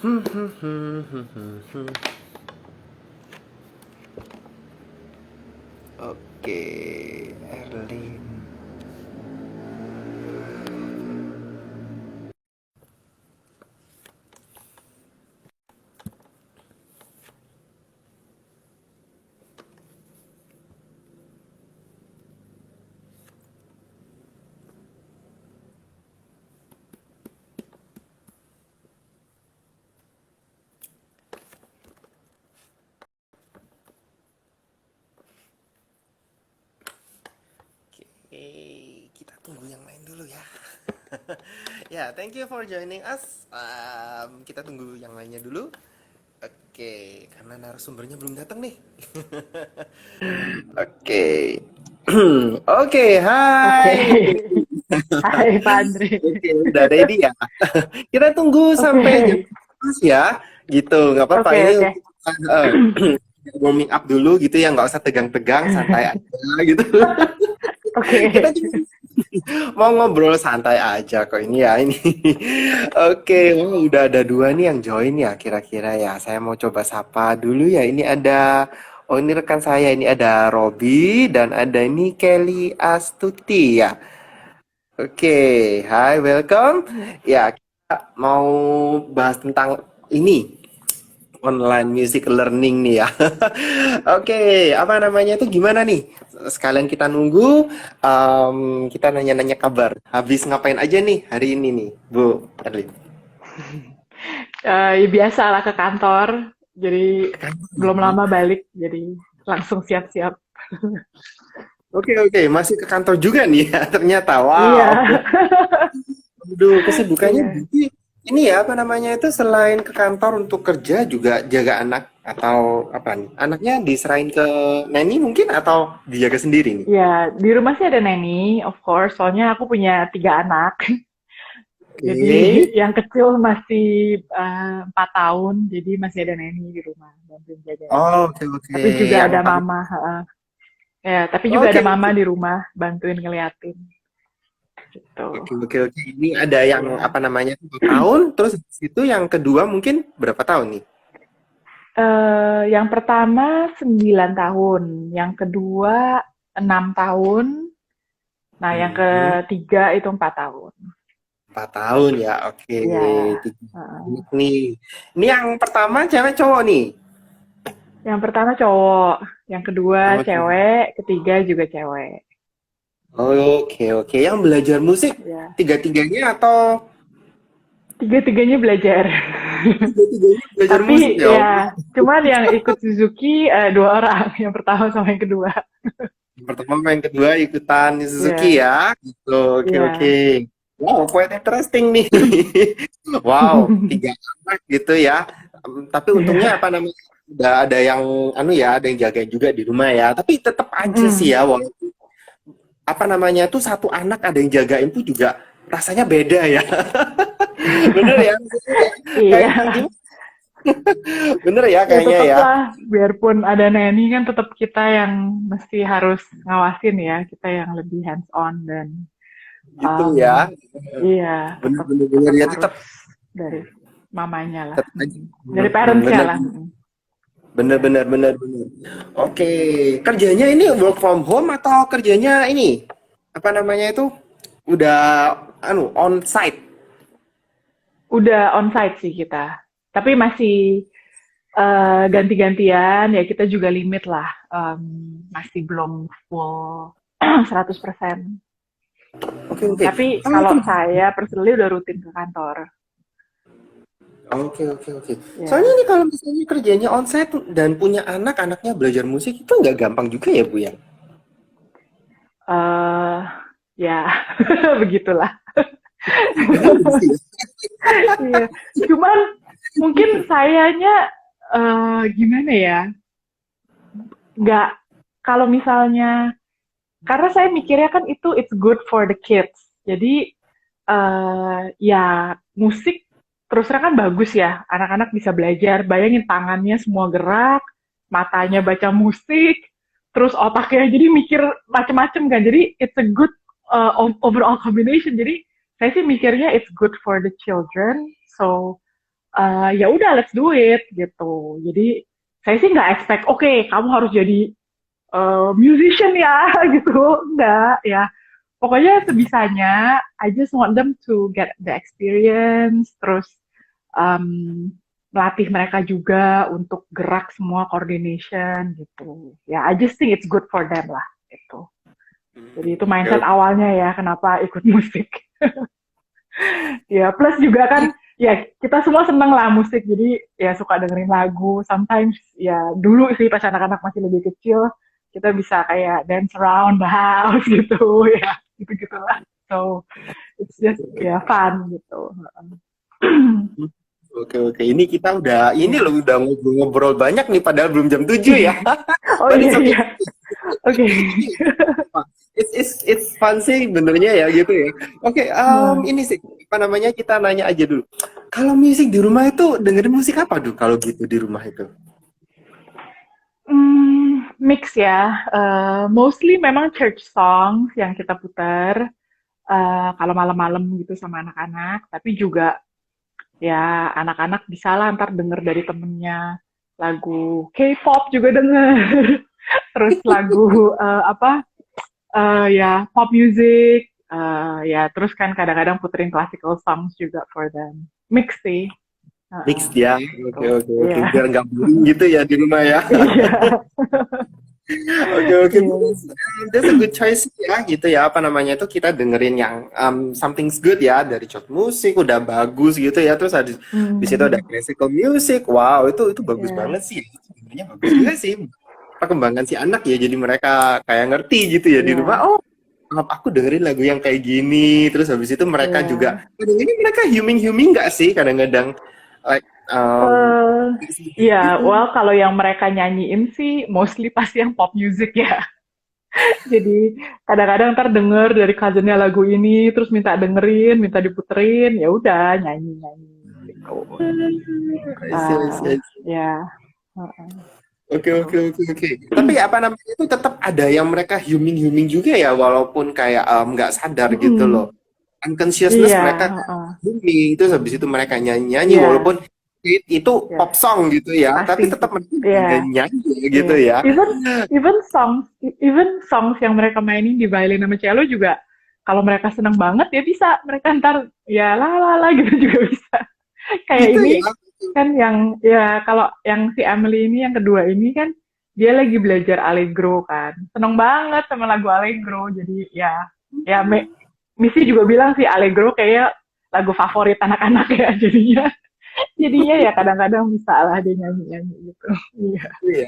Oke, Erlin. Oke, kita tunggu yang lain dulu ya. Ya, thank you for joining us. Kita tunggu yang lainnya dulu. Oke, karena narasumbernya belum datang nih. Oke. Oke, Oke. hai. Hai Pak Andre. Oke, udah ready ya. Kita tunggu Oke. sampai jam 11 ya. Gitu, nggak apa-apa. Oke, Ini oke. untuk warming up dulu gitu ya, nggak usah tegang-tegang, santai aja gitu. Kita Oke. cuma mau ngobrol santai aja kok ini ya ini. Oke, oh, udah ada dua nih yang join ya kira-kira ya. Saya mau coba sapa dulu ya. Ini ada, oh ini rekan saya, ini ada Robi dan ada ini Kelly Astuti ya. Oke, hai, welcome. Ya, kita mau bahas tentang ini online music learning nih ya. Oke, apa namanya itu gimana nih? Sekalian kita nunggu, kita nanya-nanya kabar. Habis ngapain aja nih hari ini nih, Bu Erlin? Ya biasa lah ke kantor. Jadi Ke kantor belum ya? lama balik. Jadi langsung siap-siap. Oke, oke, masih ke kantor juga nih ya, ternyata. Iya. Wow. Aduh, kesibukannya Iya. berarti ini ya apa namanya itu selain ke kantor untuk kerja juga jaga anak atau apa nih? Anaknya diserahin ke neni mungkin atau dijaga sendiri nih? Ya, di rumah sih ada nanny, of course. Soalnya aku punya 3 anak. Jadi Oke. yang kecil masih 4 tahun. Jadi masih ada nanny di rumah. Bantuin jagain. Oh, oke, oke. Tapi juga Yang ada paling mama. Ya, tapi juga oke, ada mama oke. di rumah. Bantuin ngeliatin. Gitu. Oke, oke, oke. Ini ada yang Ya. apa namanya 2 tahun, terus habis itu yang kedua mungkin berapa tahun nih? Yang pertama 9 tahun, yang kedua 6 tahun, nah yang Hmm, ketiga itu 4 tahun. 4 tahun ya. Oke, Ya, tiga anak nih. Ini yang pertama cewek cowok nih. yang pertama cowok, yang kedua Pertama cowok. cewek, ketiga juga cewek. Oke, oke. Yang belajar musik Ya, tiga-tiganya atau tiga-tiganya belajar. tiga-tiganya belajar musik Tapi ya? ya, cuman yang ikut Suzuki 2 orang, yang pertama sama yang kedua. Yang pertama, yang kedua ikutan Suzuki Ya, ya. Gitu. Oke, oke. ya. Wow, quite interesting nih. Wow, 3 anak gitu ya. Tapi untungnya apa namanya? Udah ada yang anu ya, ada yang jagain juga di rumah ya. Tapi tetap aja sih Mm. ya, walaupun apa namanya tuh satu anak ada yang jagain tuh juga rasanya beda ya. Bener ya? Kayak Iya. gimana? Bener ya Ya kayaknya tetap ya. lah, biarpun ada nanny kan tetap kita yang mesti harus ngawasin ya, kita yang lebih hands on dan Gitu um, ya. iya Bener tetap bener bener tetap ya harus tetap dari mamanya lah, tetap aja. dari parentsnya Bener lah. bener Ya. bener bener bener. Oke, kerjanya ini work from home atau kerjanya ini apa namanya itu udah anu on site? Udah onsite sih kita, tapi masih ganti-gantian ya kita juga limit lah, masih belum full 100%. Oke, oke. Tapi Kalau kalau kerja saya personally udah rutin ke kantor. oke, oke, oke. Soalnya Ya. ini kalau misalnya kerjanya onsite dan punya anak, anaknya belajar musik itu nggak gampang juga ya, Bu ya? eh Ya, begitulah. Memang begitu ya? Iya. Cuman mungkin sayanya gimana ya? Nggak, kalau misalnya, karena saya mikirnya kan itu it's good for the kids. Jadi ya musik terus terang kan bagus ya. Anak-anak bisa belajar. Bayangin tangannya semua gerak, matanya baca musik, terus otaknya jadi mikir macem-macem kan. Jadi it's a good overall combination. Jadi saya sih mikirnya it's good for the children. So ya udah let's do it gitu. Jadi saya sih nggak expect, oke kamu harus jadi musician ya gitu, enggak ya. Pokoknya sebisanya, I just want them to get the experience, terus um, melatih mereka juga untuk gerak semua coordination gitu. Ya, I just think it's good for them lah gitu. Jadi itu Oke, mindset oke. awalnya ya kenapa ikut musik. Ya, plus juga kan ya kita semua seneng lah musik, jadi ya suka dengerin lagu. Sometimes ya dulu sih pas anak-anak masih lebih kecil, kita bisa kayak dance around the house gitu ya, gitu-gitulah. So it's just ya fun gitu. Oke, oke. Ini kita udah, ini Ya. loh udah ngobrol-ngobrol banyak nih, padahal belum jam 7 ya. Oh But iya it's okay. iya, oke. It's fun sih benernya ya gitu ya. Oke, ini sih apa namanya kita nanya aja dulu. Kalau musik di rumah itu dengerin musik apa tuh kalau gitu di rumah itu? Mix ya. Mostly memang church songs yang kita putar kalau malam-malam gitu sama anak-anak. Tapi juga ya anak-anak bisa lah ntar denger dari temennya lagu K-pop juga denger. Terus lagu apa ya pop music. Ya terus kan kadang-kadang puterin classical songs juga for them. Mix sih. Mix Uh, ya. Oke, gitu. oke, oke. Iya. Biar nggak boring gitu ya di rumah ya. Iya. Oke, oke. Iya. That's a good choice ya gitu ya. Apa namanya itu kita dengerin yang something's good ya dari chart musik udah bagus gitu ya. Terus di situ ada Hmm, classical music. Wow, itu bagus ya. banget sih. Sebenarnya bagus juga sih. Perkembangan si anak ya. Jadi mereka kayak ngerti gitu ya di rumah. Iya. Oh, aku dengerin lagu yang kayak gini. Terus habis itu mereka juga Iya. kadang ini mereka humming-humming nggak sih kadang-kadang like Eh, iya, gitu. well kalau yang mereka nyanyiin sih mostly pasti yang pop music ya. Jadi kadang-kadang ntar denger dari cousinnya lagu ini, terus minta dengerin, minta diputerin, ya udah nyanyi-nyanyi gitu. I see, I see, I see. Ya, heeh, Oke, gitu. oke, oke, oke. Tapi apa namanya itu tetap ada yang mereka humming-humming juga ya, walaupun kayak nggak sadar gitu loh. Mm-mm. Unconsciousness Iya, mereka heeh. humming, terus habis itu mereka nyanyi-nyanyi, Iya, walaupun itu iya, pop song gitu ya, pasti tapi sih. tetap mereka Iya, nyanyi gitu iya. ya. Even even songs yang mereka mainin di violin sama cello juga kalau mereka seneng banget ya bisa mereka ntar ya la la la gitu juga bisa. Kayak Gitu ini ya. kan yang ya kalau yang si Emily ini yang kedua ini kan dia lagi belajar allegro kan. Seneng banget sama lagu allegro. Jadi ya ya Missy juga bilang sih allegro kayak lagu favorit anak-anak ya jadinya. Jadinya ya kadang-kadang bisa lah dia nyanyi-nyanyi gitu. Iya. Iya.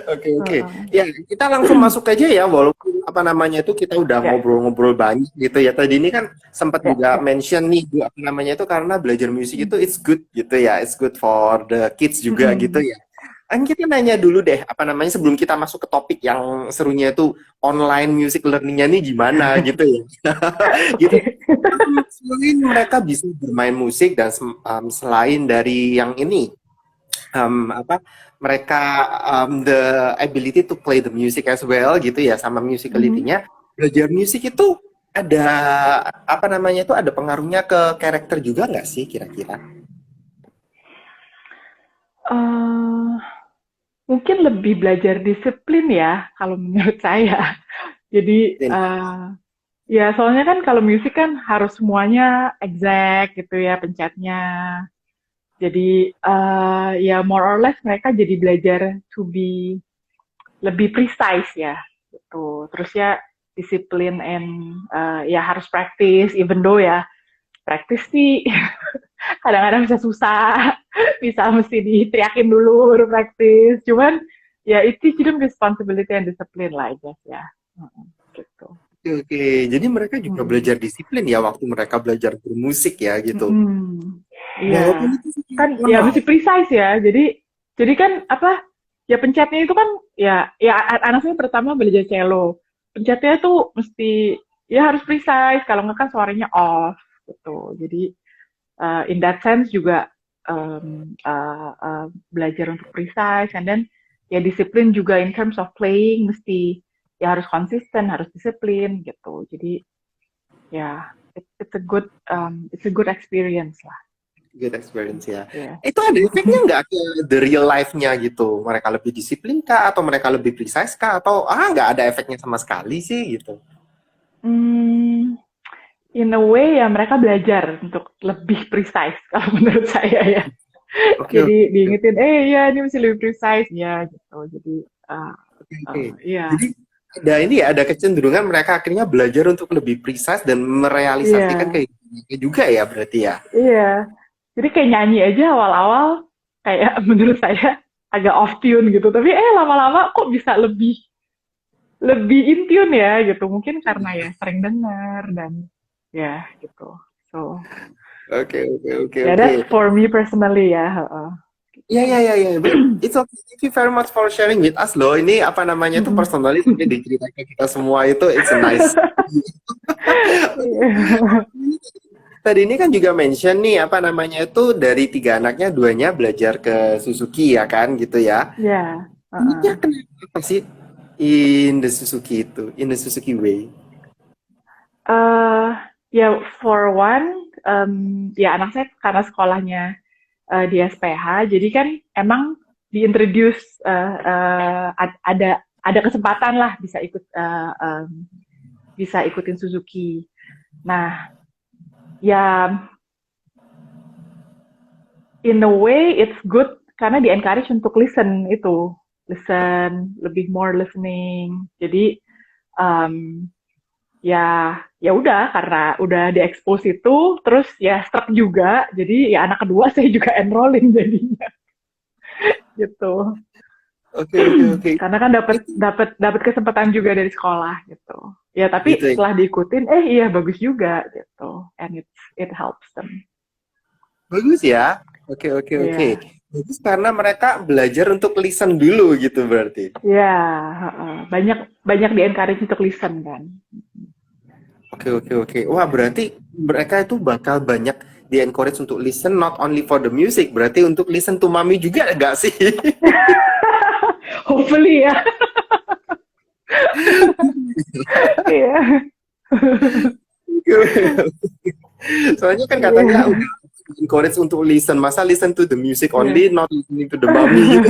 Oke, oke. Heeh. Ya, kita langsung masuk aja ya, walaupun apa namanya itu kita udah Ya, ngobrol-ngobrol banyak gitu ya. Tadi ini kan sempat ya, juga ya. mention nih, Bu, apa namanya itu karena belajar musik itu it's good gitu ya, it's good for the kids juga gitu Mm-mm. ya. Kan kita nanya dulu deh, apa namanya sebelum kita masuk ke topik yang serunya itu online music learning-nya nih gimana gitu ya. Gitu. Oke. Selain mereka bisa bermain musik dan selain dari yang ini apa mereka the ability to play the music as well gitu ya sama Mhm. musicality-nya belajar musik itu ada apa namanya itu ada pengaruhnya ke karakter juga nggak sih kira-kira? Eh, mungkin lebih belajar disiplin ya kalau menurut saya. Jadi Dan, ya soalnya kan kalau musik kan harus semuanya exact gitu ya pencetnya. Jadi ya more or less mereka jadi belajar to be lebih precise ya gitu. Terus ya disiplin and ya harus practice even though ya practice sih kadang-kadang bisa susah, bisa mesti diteriakin dulu baru practice. Cuman ya itu jadi responsibility and discipline lah I guess ya. Gitu. oke, oke. Jadi mereka juga belajar Mm-mm. disiplin ya waktu mereka belajar bermusik ya gitu. Mm-mm. Walaupun Iya. itu Kan ya wow. mesti precise ya. Jadi kan apa? Ya pencetnya itu kan ya anak saya pertama belajar cello. Pencetnya tuh mesti ya harus precise kalau nggak kan suaranya off gitu. Jadi in that sense juga belajar untuk precise and then ya disiplin juga in terms of playing mesti ya harus konsisten, harus disiplin gitu. Jadi ya it's a good experience lah. good experience ya. Ya. Itu ada efeknya nggak ke the real life-nya gitu? Mereka lebih disiplin kah? Atau mereka lebih precise kah? Atau nggak ada efeknya sama sekali sih gitu? Hmm, in a way ya mereka belajar untuk lebih precise kalau menurut saya ya. Oke, oke, Jadi oke, diingetin, ya ini mesti lebih precise ya gitu. Jadi uh, oke, oke. ya, Jadi ada ini ya, ada kecenderungan mereka akhirnya belajar untuk lebih precise dan merealisasikan iya, kehidupannya juga ya berarti ya. iya. Jadi kayak nyanyi aja awal-awal kayak menurut saya agak off tune gitu. Tapi lama-lama kok bisa lebih lebih in tune ya gitu. Mungkin karena ya sering dengar dan ya gitu. So, Oke, oke, oke, yeah, oke. that's for me personally ya. Ya, ya, ya, ya. But it's okay. Thank you very much for sharing with us loh. Ini apa namanya itu Mm-mm. personally sampai diceritain ke kita semua itu it's a nice. Iya. Tadi ini kan juga mention nih apa namanya itu dari tiga anaknya duanya belajar ke Suzuki ya kan gitu ya. Ya, Ini kenapa sih in the Suzuki itu, in the Suzuki way? eh ya for one, ya anak saya karena sekolahnya di SPH, jadi kan emang diintroduce ada kesempatan lah bisa ikut bisa ikutin Suzuki. Nah, ya in a way it's good karena di encourage untuk listen, lebih more listening. Jadi um, ya udah karena udah diekspos itu, terus ya struck juga. Jadi ya anak kedua saya juga enrolling jadinya gitu. Oke, oke, oke. Karena kan dapat Itu dapat dapat kesempatan juga dari sekolah gitu. Ya tapi gitu ya. setelah diikutin, iya bagus juga gitu. And it helps them. Bagus ya. Oke, oke, oke. Iya. Bagus karena mereka belajar untuk listen dulu gitu berarti. Ya, banyak banyak di encourage untuk listen kan. Oke, oke, oke. Wah, berarti mereka itu bakal banyak di encourage untuk listen not only for the music, berarti untuk listen to mami juga enggak sih? Hopefully ya. Iya. Soalnya kan katanya Iya. udah encourage untuk listen, masa listen to the music Iya. only, not listening to the mommy gitu.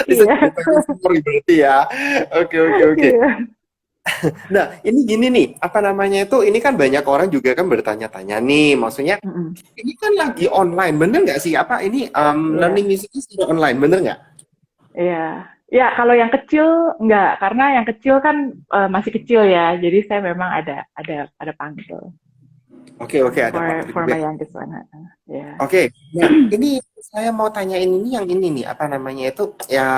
Listen to the Iya. parents story berarti ya. Oke, oke, oke. Iya. Nah, ini gini nih, apa namanya itu, ini kan banyak orang juga kan bertanya-tanya nih, maksudnya Mm-mm. ini kan lagi online, bener nggak sih? Apa ini learning Iya. music secara online, bener nggak? Iya. Ya, kalau yang kecil enggak, karena yang kecil kan masih kecil ya. Jadi saya memang ada panggil Oke, oke, ada panggil for juga. my youngest one. Ya. Oke, nah ini saya mau tanyain ini yang ini nih, apa namanya itu, yang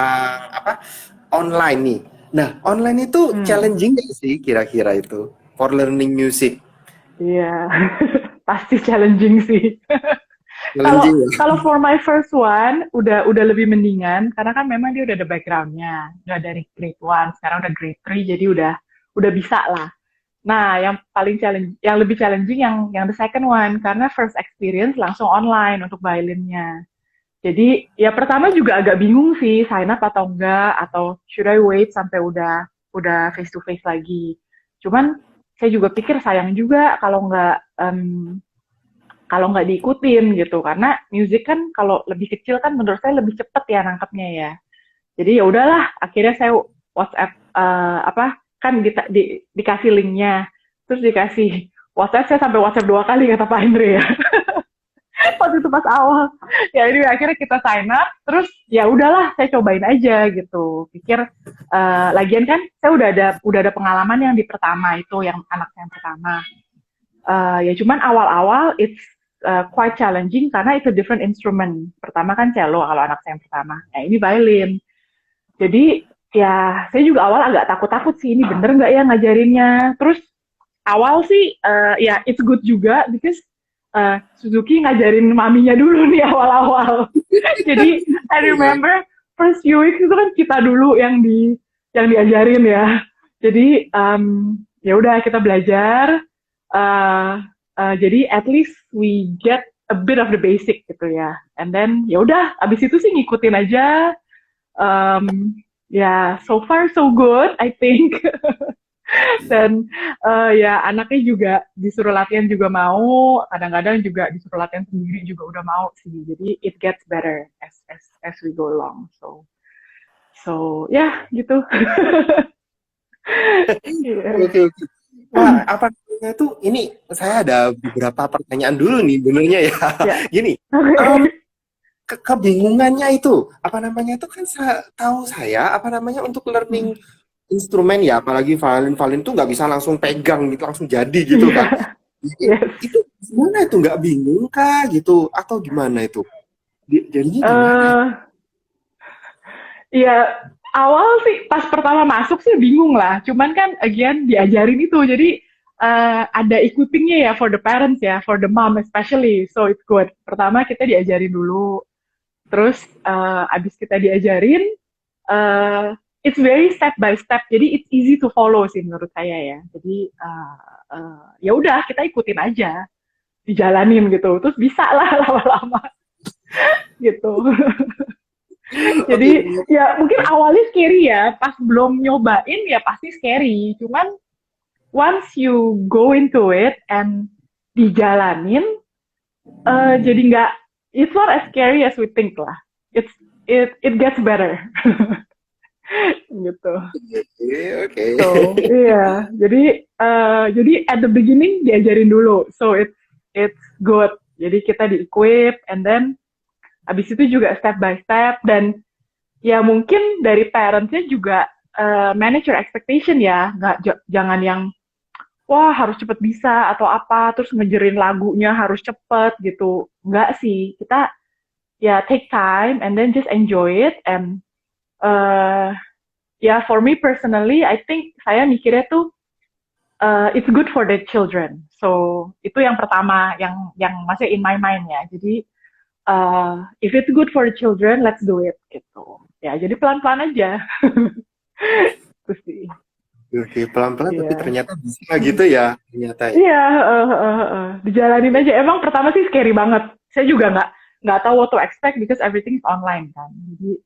apa, online nih. Nah, online itu Hmm. challenging nggak sih kira-kira itu, for learning music? Iya. Pasti challenging sih. Kalau Challenging ya? kalau for my first one udah lebih mendingan karena kan memang dia udah ada backgroundnya, udah dari grade one, sekarang udah grade 3 jadi udah bisa lah. Nah, yang paling challenge, yang lebih challenging yang the second one karena first experience langsung online untuk violinnya. Jadi ya pertama juga agak bingung sih sign up atau enggak atau should I wait sampai udah face to face lagi. Cuman saya juga pikir sayang juga kalau nggak diikutin gitu karena musik kan kalau lebih kecil kan menurut saya lebih cepet ya nangkepnya ya. Jadi ya udahlah akhirnya saya WhatsApp kan dikasih linknya terus dikasih WhatsApp saya sampai WhatsApp 2 kali kata Pak Andre ya. Waktu itu pas awal ya ini akhirnya kita sign up terus ya udahlah saya cobain aja gitu pikir lagian kan saya udah ada pengalaman yang di pertama itu yang anak saya yang pertama. Ya cuman awal-awal it's quite challenging karena itu different instrument. Pertama kan cello kalau anak saya yang pertama. Nah ini violin. Jadi ya saya juga awal agak takut-takut sih ini bener nggak ya ngajarinnya. Terus awal sih ya it's good juga because Suzuki ngajarin maminya dulu nih awal-awal. Jadi I remember first few weeks itu kan kita dulu yang diajarin ya. Jadi ya udah kita belajar. Jadi at least we get a bit of the basic gitu ya. And then ya udah, abis itu sih ngikutin aja. Um, ya so far so good, I think. Dan ya anaknya juga disuruh latihan juga mau, kadang-kadang juga disuruh latihan sendiri juga udah mau sih. Jadi it gets better as we go along. So ya gitu. Iya. Oke, oke. Wah, apa namanya tuh? Ini saya ada beberapa pertanyaan dulu nih, benernya ya. Ya. Gini, em, Oke. kebingungannya itu, apa namanya itu kan tahu saya, apa namanya untuk learning instrumen ya, apalagi violin, violin tuh nggak bisa langsung pegang gitu, langsung jadi gitu kan. Iya. Jadi, Yes. itu gimana itu nggak bingung kah gitu, atau gimana itu? Jadinya gimana? eh Ya, awal sih pas pertama masuk sih bingung lah. Cuman kan again diajarin itu. Jadi ada equippingnya ya for the parents ya, for the mom especially. So it's good. Pertama kita diajarin dulu. Terus abis kita diajarin, uh, it's very step by step. Jadi it's easy to follow sih menurut saya ya. Jadi ya udah kita ikutin aja, dijalanin gitu. Terus bisa lah lama-lama gitu. Oke, Jadi ya mungkin awalnya scary ya, pas belum nyobain ya pasti scary. Cuman once you go into it and dijalanin, jadi nggak, it's not as scary as we think lah. It's it gets better gitu. oke, oke. So iya, jadi at the beginning diajarin dulu, so it's good. Jadi kita di-equip and then abis itu juga step by step dan ya mungkin dari parentsnya juga manage your expectation ya, nggak jangan yang wah harus cepet bisa atau apa terus ngejerin lagunya harus cepet gitu, nggak sih, kita ya take time and then just enjoy it and uh, ya for me personally I think saya mikirnya tuh it's good for the children, so itu yang pertama yang masih in my mind ya. Jadi if it's good for the children, let's do it gitu. Ya, jadi pelan-pelan aja. Itu sih. Oke, pelan-pelan tapi Iya. ternyata bisa gitu ya, ternyata ya. Iya, dijalanin aja. Emang pertama sih scary banget. Saya juga nggak tahu what to expect because everything is online kan. Jadi,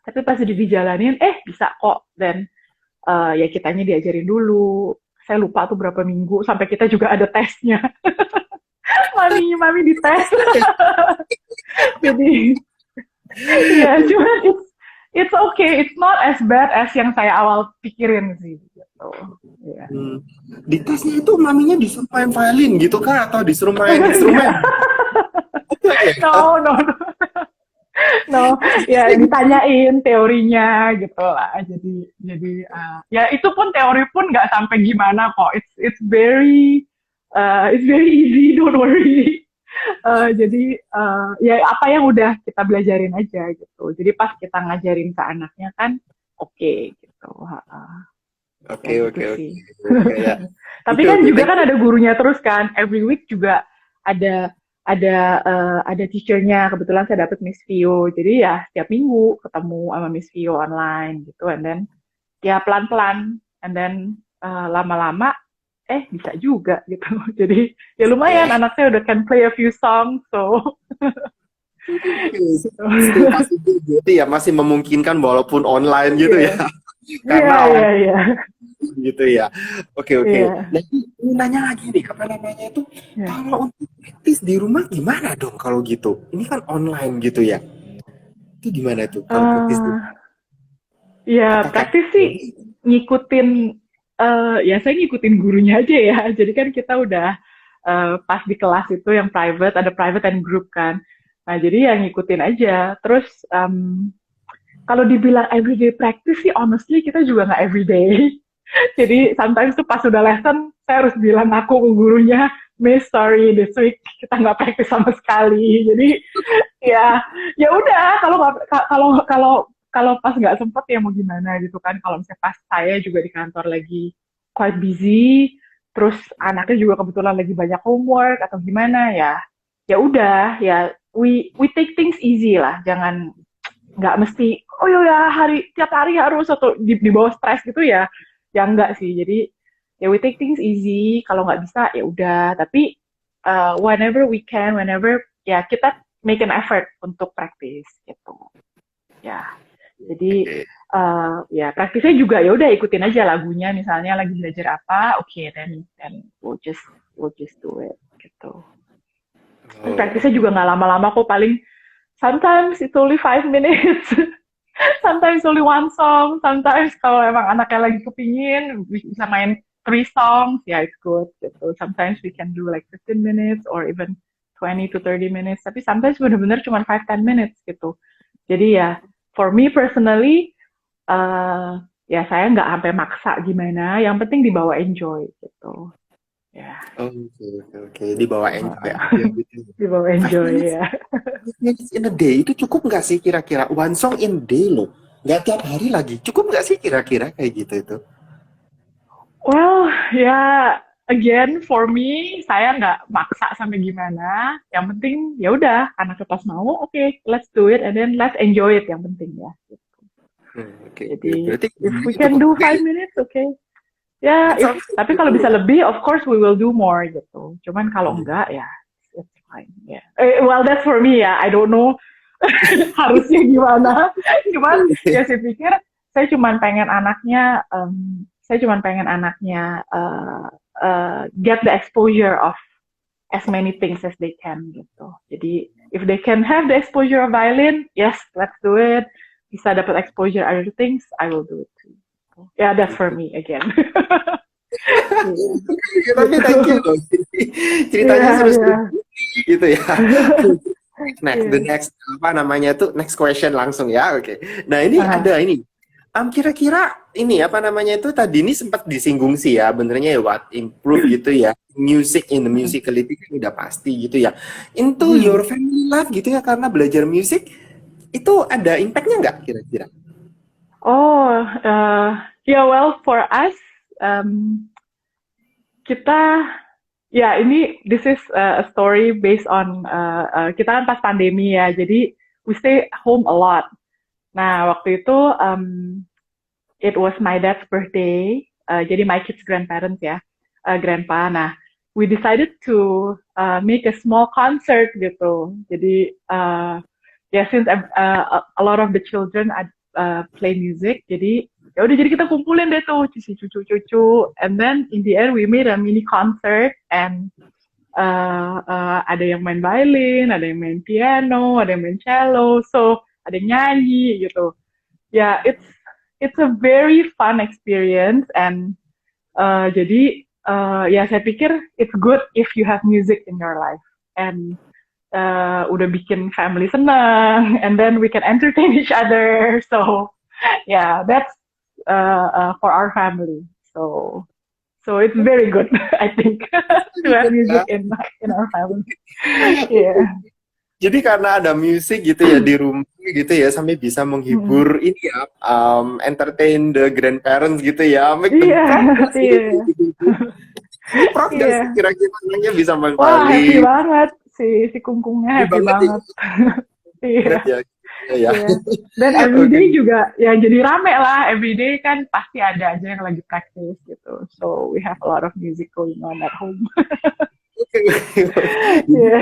tapi pas dijalanin, bisa kok. Dan ya kitanya diajarin dulu. Saya lupa tuh berapa minggu sampai kita juga ada tesnya. Mami dites. Jadi ya cuma it's okay, it's not as bad as yang saya awal pikirin sih gitu. Ya. Hmm. Di tesnya itu maminya disuruh main violin gitu kah atau disuruh main instrumen? Enggak ya? No, no, no, no. Ya ditanyain teorinya gitu lah. Jadi ya itu pun teori pun nggak sampai gimana kok. It's very easy, don't worry. Jadi ya apa yang udah kita belajarin aja gitu. Jadi pas kita ngajarin ke anaknya kan oke gitu. Ya Oke, gitu oke, oke. sih. Kayak Tapi oke, kan oke, juga thank kan you. ada gurunya terus kan. Every week juga ada ada teachernya. Kebetulan saya dapet Miss Vio. Jadi ya setiap minggu ketemu sama Miss Vio online gitu. And then ya pelan-pelan. And then lama-lama bisa juga gitu. Jadi ya lumayan Ya, anak saya udah can play a few songs. So oke. gitu. Still possible gitu ya, masih memungkinkan walaupun online gitu Iya. ya. Iya, Karena iya, online iya. gitu ya. Oke, oke. Iya. Nah, ini nanya lagi nih, apa namanya itu, Iya. kalau untuk praktis di rumah gimana dong kalau gitu? Ini kan online gitu ya. Itu gimana tuh kalau praktis di Eh, Ya, apakah praktis sih ngikutin, ya saya ngikutin gurunya aja ya. Jadi kan kita udah pas di kelas itu yang private, ada private and group kan. Nah, jadi ya ngikutin aja. Terus kalau dibilang everyday practice sih, honestly kita juga nggak everyday. Jadi sometimes tuh pas udah lesson, saya harus bilang aku ke gurunya, Miss, sorry this week kita nggak practice sama sekali. Jadi ya ya udah kalau kalau kalau kalau pas nggak sempet ya mau gimana gitu kan. Kalau misalnya pas saya juga di kantor lagi quite busy, terus anaknya juga kebetulan lagi banyak homework atau gimana ya, ya udah ya we take things easy lah, jangan nggak mesti oh ya tiap hari harus atau di bawah stres gitu ya, ya enggak sih. Jadi ya we take things easy, kalau nggak bisa ya udah, tapi whenever we can, whenever ya kita make an effort untuk practice gitu ya. Jadi Oke. ya praktisnya juga ya udah ikutin aja lagunya, misalnya lagi belajar apa, oke, then we'll just do it gitu. Terus Oh, praktisnya juga nggak lama-lama kok, paling sometimes it's only 5 minutes, sometimes only one song, sometimes kalau emang anaknya lagi kepingin bisa main 3 songs, ya it's good gitu. Sometimes we can do like 15 minutes or even 20 to 30 minutes, tapi sometimes bener-bener cuma 5-10 minutes gitu. Jadi ya, for me personally, ya saya nggak sampai maksa gimana, yang penting dibawa enjoy gitu. Ya, oke, oke, oke. Dibawa enjoy uh, aja gitu. dibawa 5 enjoy minutes, ya. 5 minutes in a day itu cukup nggak sih kira-kira? One song in a day loh. Nggak tiap hari lagi. Cukup nggak sih kira-kira kayak gitu itu? Well, ya again for me, saya nggak maksa sampai gimana. Yang penting ya udah, anaknya pas mau, oke, let's do it and then let's enjoy it, yang penting ya. Oke, oke. Jadi Berarti if we itu can do 5 minutes, okay. Ya, it sounds tapi good kalau tuh bisa ya. lebih, of course we will do more gitu. Cuman kalau enggak ya, it's fine. Ya. Well, that's for me ya. I don't know harusnya gimana. Cuman ya saya pikir saya cuman pengen anaknya get the exposure of as many things as they can gitu. Jadi if they can have the exposure of violin, yes, let's do it. Bisa dapat exposure other things, I will do it too. Yeah, that's for me again. Iya, Ya, tapi gitu. thank you loh. Iya, Ceritanya iya. seru-seru gitu ya. The Iya. next apa namanya tuh next question langsung ya. Oke. Nah, ini Aha. ada ini. Kira-kira ini apa namanya itu tadi ini sempat disinggung sih ya, benernya ya what improve gitu ya. Music in the musicality kan udah pasti gitu ya. Into Hmm. your family life gitu ya karena belajar musik itu ada impactnya nggak kira-kira? Oh, yeah, well, for us, um, kita, ya ini, this is a story based on, kita kan pas pandemi ya, jadi we stay home a lot. Nah, waktu itu, it was my dad's birthday, jadi my kids' grandparents ya, grandpa. Nah, we decided to make a small concert gitu. Jadi, ya since a lot of the children play music, jadi ya udah jadi kita kumpulin deh tuh cucu-cucu, and then in the end we made a mini concert, and ada yang main violin, ada yang main piano, ada yang main cello, so ada yang nyanyi gitu. Ya, it's a very fun experience, and jadi ya saya pikir it's good if you have music in your life, and udah bikin family senang, and then we can entertain each other. So yeah, that's for our family. So it's very good, I think, to have music in our family. Yeah. Jadi karena ada musik gitu ya di rumah gitu ya sampai bisa Mm. menghibur ini ya entertain the grandparents gitu ya. Make them Iya, proud gak sih? iya, Ini proud gak sih iya. kira-kira anaknya bisa main Wah, happy violin? banget, si kungkungnya Happy happy banget ya. banget. Iya, Banget ya. Ya. iya. Dan Oke. everyday juga ya jadi rame lah. Everyday kan pasti ada aja yang lagi practice gitu. So we have a lot of music going on at home. Oke. Jadi Iya.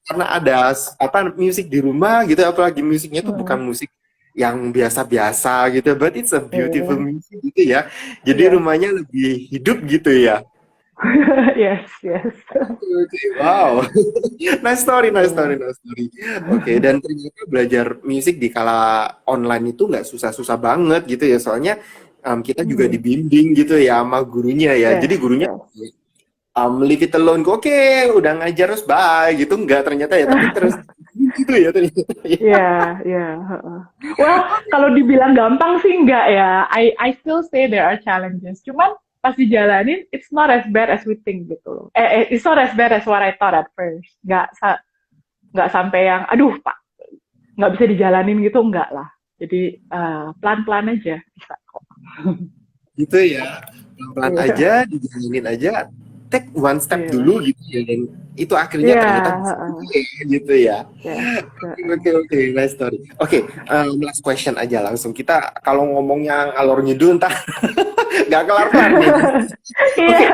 karena ada apa musik di rumah gitu apalagi musiknya itu bukan Hmm, musik yang biasa-biasa gitu but it's a beautiful iya. music gitu ya jadi Yes. rumahnya lebih hidup gitu ya. Yes, yes. Oke, wow. Nice story, nice Iya. story, nice story. Oke, dan ternyata belajar musik di kala online itu nggak susah-susah banget gitu ya, soalnya kita juga Hmm, dibimbing gitu ya sama gurunya ya. yes, Jadi gurunya yes. leave it alone, oke, udah ngajar terus bye gitu, nggak ternyata ya, tapi terus gitu ya ternyata. Iya, iya. Heeh. Well, kalau dibilang gampang sih enggak ya. I still say there are challenges. Cuman pas dijalanin, it's not as bad as we think gitu loh. It's not as bad as what I thought at first. Nggak sampai yang, aduh Pak, nggak bisa dijalanin gitu, enggak lah. Jadi pelan-pelan aja bisa kok. Gitu ya, pelan-pelan Iya, aja, dijalanin aja, take one step iya, dulu gitu ya, dan itu akhirnya iya, ternyata bisa heeh, gitu ya. yes, Oke, oke, nice story. Oke, last question aja langsung. Kita kalau ngomongnya ngalor ngidul ntar nggak kelar-kelar nih. Oke, Iya.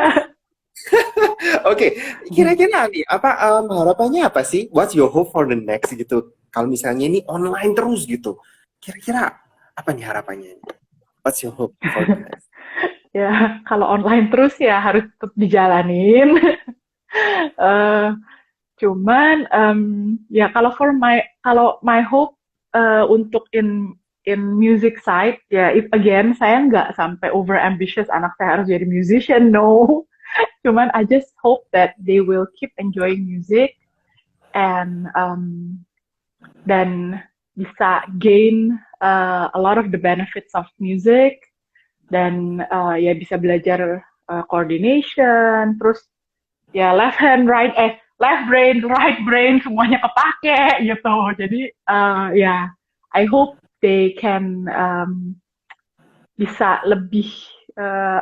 oke. Kira-kira nih, apa harapannya apa sih? What's your hope for the next gitu? Kalau misalnya ini online terus gitu. Kira-kira apa nih harapannya? What's your hope for the next? Ya, kalau online terus ya harus tetap dijalanin. Eh, Cuman ya kalau my hope untuk in music side ya again saya nggak sampai over ambitious anak saya harus jadi musician, no. Cuman I just hope that they will keep enjoying music and dan bisa gain a lot of the benefits of music dan ya bisa belajar coordination, terus ya left brain, right brain semuanya kepake gitu. Jadi ya I hope they can bisa lebih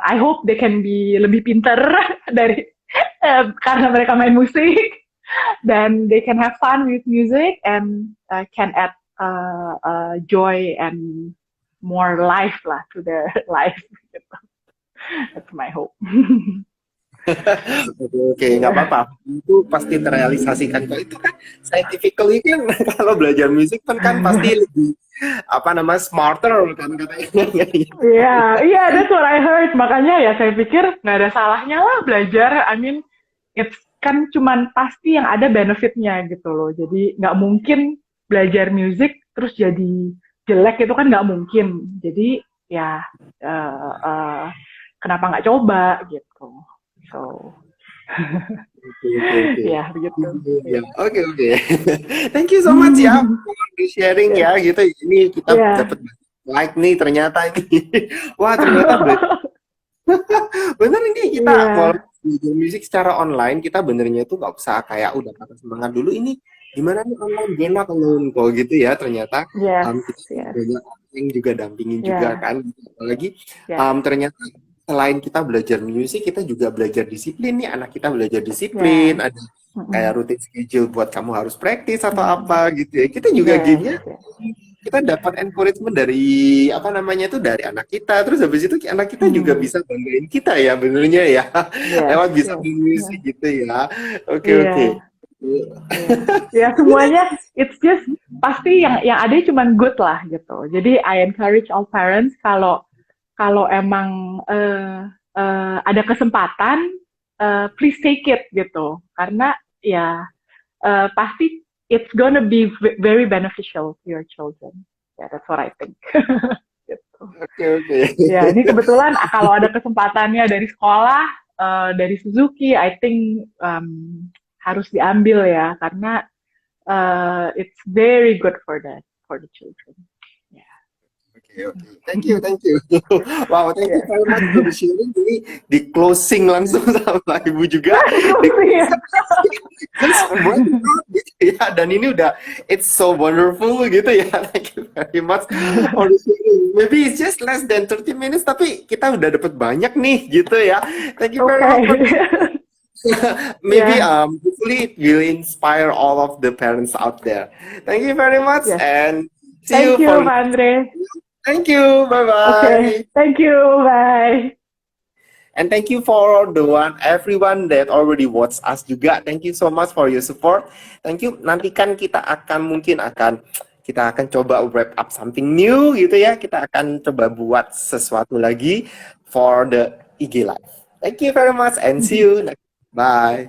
I hope they can be lebih pinter dari karena mereka main musik dan they can have fun with music and can add joy and more life lah to their life gitu. That's my hope. Oke, nggak apa-apa. Itu pasti terrealisasikan. Kalau itu kan scientifically kan kalau belajar musik kan pasti lebih apa namanya smarter kan katanya. Iya, iya, that's what I heard. Makanya ya saya pikir nggak ada salahnya lah belajar. I mean, it's kan cuman pasti yang ada benefitnya gitu loh. Jadi nggak mungkin belajar musik terus jadi jelek itu kan nggak mungkin. Jadi ya kenapa nggak coba gitu. So Oke, oke, oke. ya begitu. Ya, oke, oke. Thank you so much ya for sharing ya gitu. Ini kita Ya. dapat like nih ternyata ini. Wah, ternyata bener ini kita Iya. walaupun belajar musik secara online kita benernya itu nggak usah kayak udah patah semangat dulu ini gimana nih online enak alone kok gitu ya ternyata Yes, kita yes. banyak yang juga dampingin juga Ya, kan apalagi ya. ternyata selain kita belajar musik kita juga belajar disiplin nih anak kita belajar disiplin Ya. ada kayak Mm-mm. rutin schedule buat kamu harus praktis atau Mm-mm. apa gitu ya kita juga Yes, gini yes. kita dapat encouragement dari apa namanya itu dari anak kita terus habis itu anak kita juga Hmm. bisa banggain kita ya benernya ya Yes, lewat bisa yes. musik gitu ya oke oke Iya, iya. Ya semuanya it's just pasti yang ada cuman good lah gitu. Jadi I encourage all parents kalau kalau emang ada kesempatan please take it gitu. Karena ya pasti it's gonna be very beneficial to your children. Yeah, that's what I think. Gitu. oke oke Ya, ini kebetulan kalau ada kesempatannya dari sekolah, dari Suzuki, I think harus diambil ya, karena it's very good for the children. Yeah. oke thank you wow thank you Yes. very much for the sharing jadi di closing langsung sama ibu juga di Ya. just one word gitu ya dan ini udah it's so wonderful gitu ya thank you very much for the sharing maybe it's just less than 30 minutes tapi kita udah dapat banyak nih gitu ya thank you very much for Okay. maybe Yeah. hopefully it will inspire all of the parents out there thank you very much Yes. and see you Thank you, for Andre. thank you bye Okay. bye Thank you. Bye. and thank you for the one everyone that already watched us juga. Thank you so much for your support. Thank you. Nanti kan kita akan coba wrap up something new gitu ya. Kita akan coba buat sesuatu lagi for the IG Live. Thank you very much and see you next. Bye.